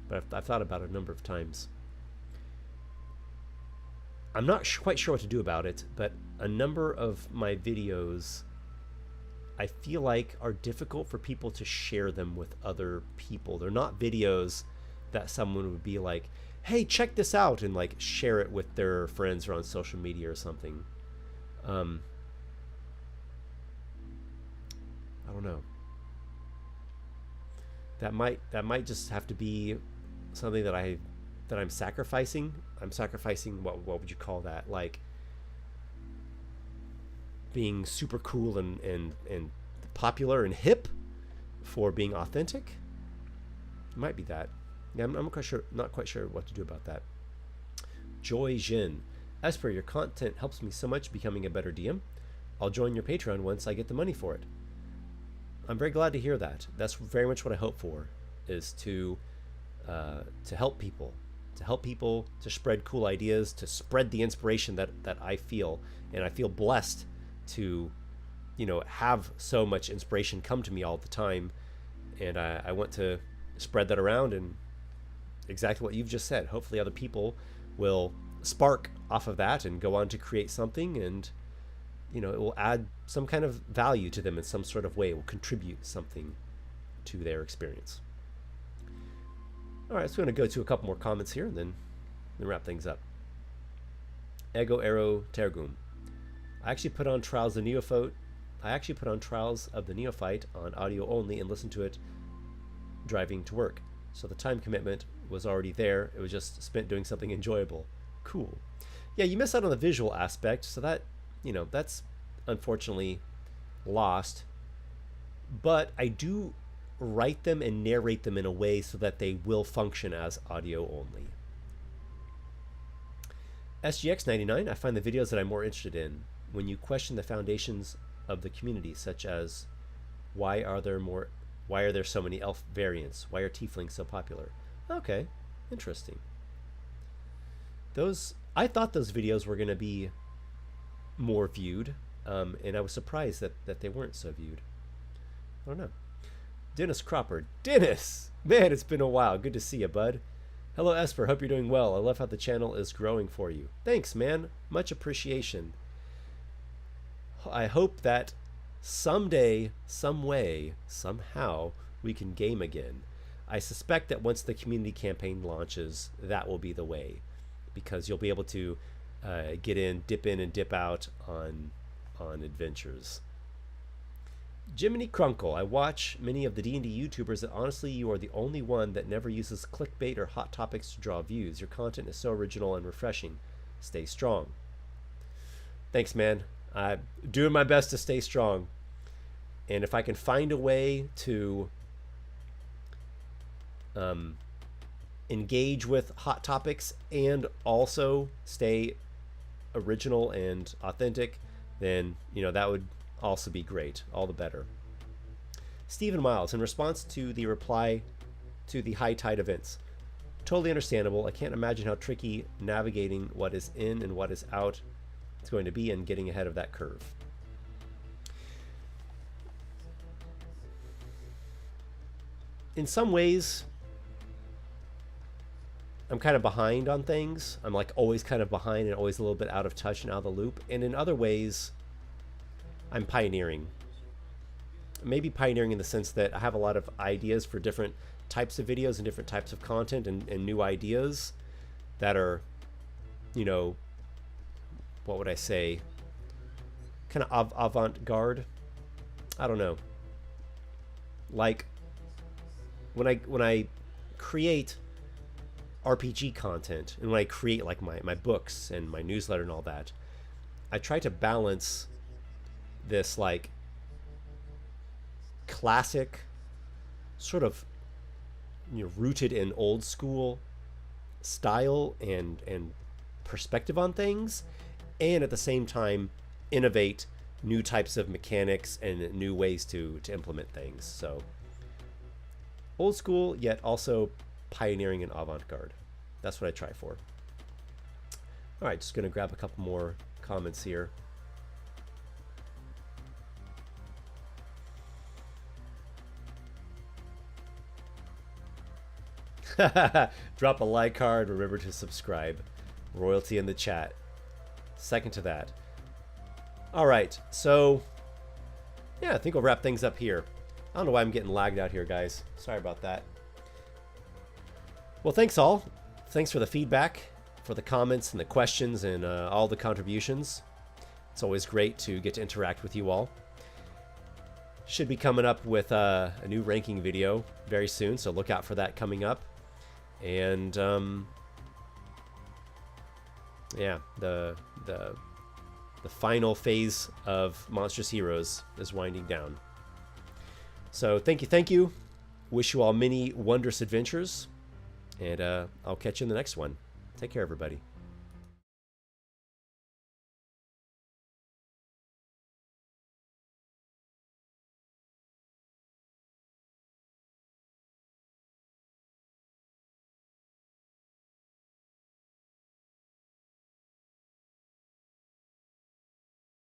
but I've thought about it a number of times. I'm not quite sure what to do about it, but a number of my videos I feel like are difficult for people to share them with other people. They're not videos that someone would be like, hey, check this out, and share it with their friends or on social media or something. I don't know. That might just have to be something that I'm sacrificing. I'm sacrificing what would you call that? Like being super cool and popular and hip for being authentic. It might be that. Yeah, I'm not quite sure what to do about that. Joy Jin. Esper, your content helps me so much becoming a better DM. I'll join your Patreon once I get the money for it. I'm very glad to hear that. That's very much what I hope for, is to help people, to spread cool ideas, to spread the inspiration that I feel. And I feel blessed to, have so much inspiration come to me all the time. And I want to spread that around, and exactly what you've just said. Hopefully other people will spark off of that and go on to create something, and it will add some kind of value to them in some sort of way. It will contribute something to their experience. All right, so I'm going to go to a couple more comments here and then wrap things up. Ego Arrow Tergum. I actually put on Trials of the Neophyte on audio only and listened to it driving to work. So the time commitment was already there. It was just spent doing something enjoyable. Cool. Yeah, you miss out on the visual aspect, so that, that's unfortunately lost. But I do write them and narrate them in a way so that they will function as audio only. SGX99, I find the videos that I'm more interested in when you question the foundations of the community, such as why are there so many elf variants? Why are tieflings so popular? Okay, interesting. I thought those videos were going to be more viewed, and I was surprised that they weren't so viewed. I don't know. Dennis Cropper. Dennis! Man, it's been a while. Good to see you, bud. Hello, Esper. Hope you're doing well. I love how the channel is growing for you. Thanks, man. Much appreciation. I hope that someday, some way, somehow, we can game again. I suspect that once the community campaign launches, that will be the way, because you'll be able to get in, and dip out on adventures. Jiminy Crunkle, I watch many of the D&D YouTubers, and honestly, you are the only one that never uses clickbait or hot topics to draw views. Your content is so original and refreshing. Stay strong. Thanks, man. I'm doing my best to stay strong. And if I can find a way to engage with hot topics and also stay original and authentic, then, you know, that would also be great. All the better. Stephen Miles, in response to the reply to the high tide events, totally understandable. I can't imagine how tricky navigating what is in and what is out is going to be and getting ahead of that curve. In some ways, I'm kind of behind on things. I'm like always kind of behind and always a little bit out of touch and out of the loop. And in other ways, I'm pioneering. Maybe pioneering in the sense that I have a lot of ideas for different types of videos and different types of content and new ideas that are, you know, what would I say, kind of avant-garde. I don't know. Like when I create RPG content and when I create like my books and my newsletter and all that, I try to balance this like classic sort of, you know, rooted in old school style and perspective on things, and at the same time innovate new types of mechanics and new ways to implement things. So old school yet also pioneering and avant-garde. That's what I try for. All right, just gonna grab a couple more comments here. Drop a like card, remember to subscribe. Royalty in the chat. Second to that. All right, so yeah, I think we'll wrap things up here. I don't know why I'm getting lagged out here, guys. Sorry about that. Well, thanks all. Thanks for the feedback, for the comments and the questions and all the contributions. It's always great to get to interact with you all. Should be coming up with a new ranking video very soon, so look out for that coming up. And yeah, the final phase of Monstrous Heroes is winding down. So thank you. Wish you all many wondrous adventures, and I'll catch you in the next one. Take care, everybody.